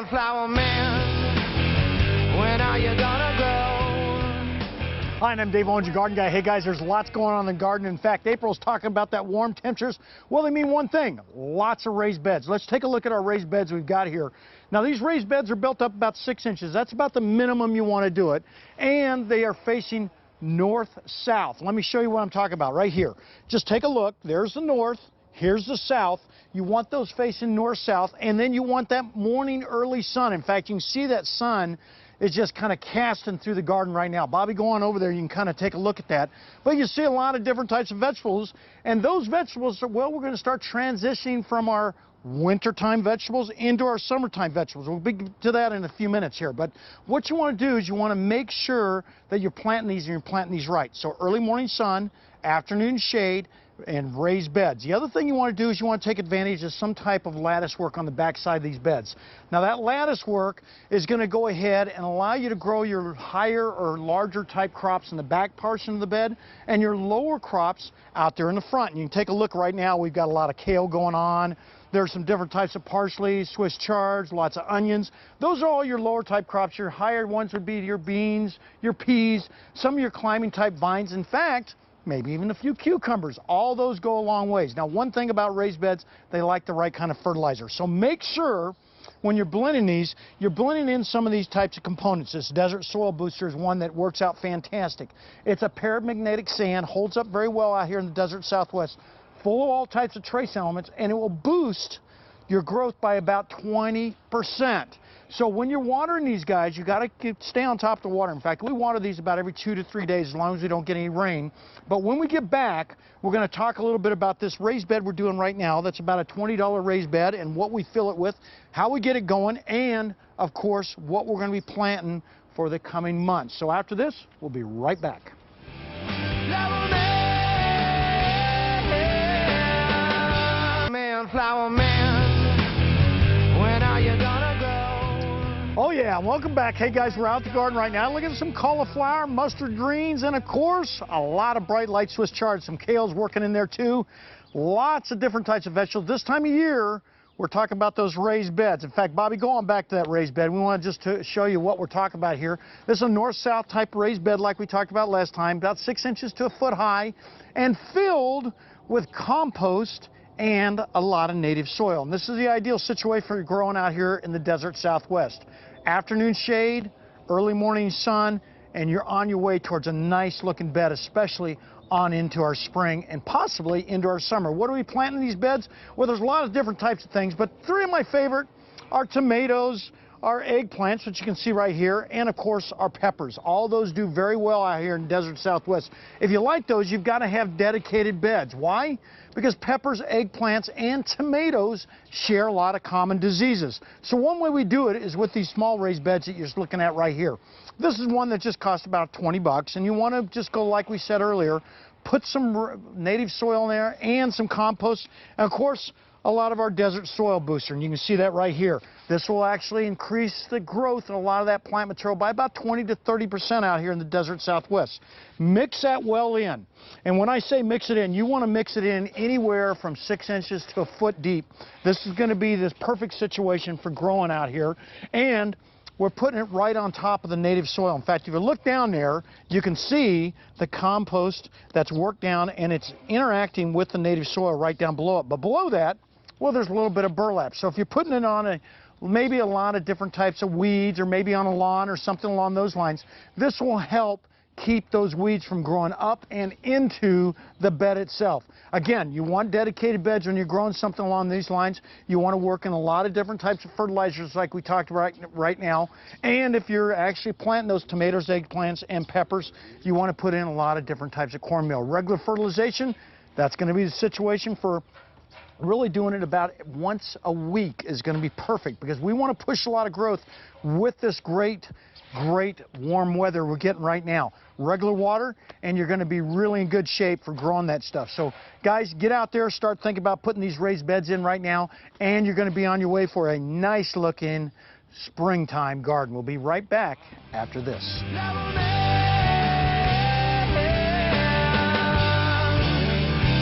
Flower man, when are you gonna grow? Hi, I'm Dave Owens, your garden guy. Hey guys, there's lots going on in the garden. In fact, April's talking about that warm temperatures. Well, they mean one thing, lots of raised beds. Let's take a look at our raised beds we've got here. Now, these raised beds are built up about 6 inches. That's about the minimum you want to do it. And they are facing north-south. Let me show you what I'm talking about right here. Just take a look. There's the north. Here's the south. You want those facing north-south, and then you want that morning early sun. In fact, you can see that sun is just kind of casting through the garden right now. Bobby, go on over there. You can kind of take a look at that. But you see a lot of different types of vegetables, and those vegetables, well, we're going to start transitioning from our wintertime vegetables into our summertime vegetables. We'll be to that in a few minutes here. But what you want to do is you want to make sure that you're planting these and you're planting these right. So early morning sun, afternoon shade, and raised beds. The other thing you want to do is you want to take advantage of some type of lattice work on the back side of these beds. Now that lattice work is going to go ahead and allow you to grow your higher or larger type crops in the back portion of the bed and your lower crops out there in the front. And you can take a look right now. We've got a lot of kale going on. There's some different types of parsley, Swiss chards, lots of onions. Those are all your lower type crops. Your higher ones would be your beans, your peas, some of your climbing type vines. In fact, maybe even a few cucumbers. All those go a long ways. Now, one thing about raised beds, they like the right kind of fertilizer. So make sure when you're blending these, you're blending in some of these types of components. This Desert Soil Booster is one that works out fantastic. It's a paramagnetic sand, holds up very well out here in the desert Southwest, full of all types of trace elements, and it will boost your growth by about 20%. So when you're watering these guys, you got to stay on top of the water. In fact, we water these about every 2 to 3 days as long as we don't get any rain. But when we get back, we're going to talk a little bit about this raised bed we're doing right now. That's about a $20 raised bed and what we fill it with, how we get it going, and of course, what we're going to be planting for the coming months. So after this, we'll be right back. Flower man, when are you gonna grow? Oh yeah, welcome back. Hey guys, we're out in the garden right now. Look at some cauliflower, mustard greens, and of course, a lot of bright light Swiss chards. Some kale's working in there too. Lots of different types of vegetables. This time of year, we're talking about those raised beds. In fact, Bobby, go on back to that raised bed. We want to just show you what we're talking about here. This is a north-south type raised bed like we talked about last time, about 6 inches to a foot high, and filled with compost and a lot of native soil. And this is the ideal situation for growing out here in the desert Southwest. Afternoon shade, early morning sun, and you're on your way towards a nice looking bed, especially on into our spring and possibly into our summer. What are we planting in these beds? Well, there's a lot of different types of things, but 3 of my favorite are tomatoes, our eggplants, which you can see right here, and of course our peppers. All those do very well out here in desert Southwest. If you like those, you've got to have dedicated beds. Why? Because peppers, eggplants, and tomatoes share a lot of common diseases. So one way we do it is with these small raised beds that you're looking at right here. This is one that just costs about 20 bucks, and you want to just go like we said earlier, put some native soil in there and some compost, and of course a lot of our Desert Soil Booster, and you can see that right here. This will actually increase the growth of a lot of that plant material by about 20 to 30% out here in the desert Southwest. Mix that well in. And when I say mix it in, you want to mix it in anywhere from 6 inches to a foot deep. This is going to be this perfect situation for growing out here. And we're putting it right on top of the native soil. In fact, if you look down there, you can see the compost that's worked down and it's interacting with the native soil right down below it. But below that, well, there's a little bit of burlap. So if you're putting it on maybe a lot of different types of weeds or maybe on a lawn or something along those lines, this will help keep those weeds from growing up and into the bed itself. Again, you want dedicated beds when you're growing something along these lines. You want to work in a lot of different types of fertilizers like we talked about right now. And if you're actually planting those tomatoes, eggplants, and peppers, you want to put in a lot of different types of cornmeal. Regular fertilization, that's going to be the situation for really doing it about once a week is going to be perfect because we want to push a lot of growth with this great warm weather we're getting right now. Regular water, and you're going to be really in good shape for growing that stuff. So guys, get out there, start thinking about putting these raised beds in right now, and you're going to be on your way for a nice looking springtime garden. We'll be right back after this.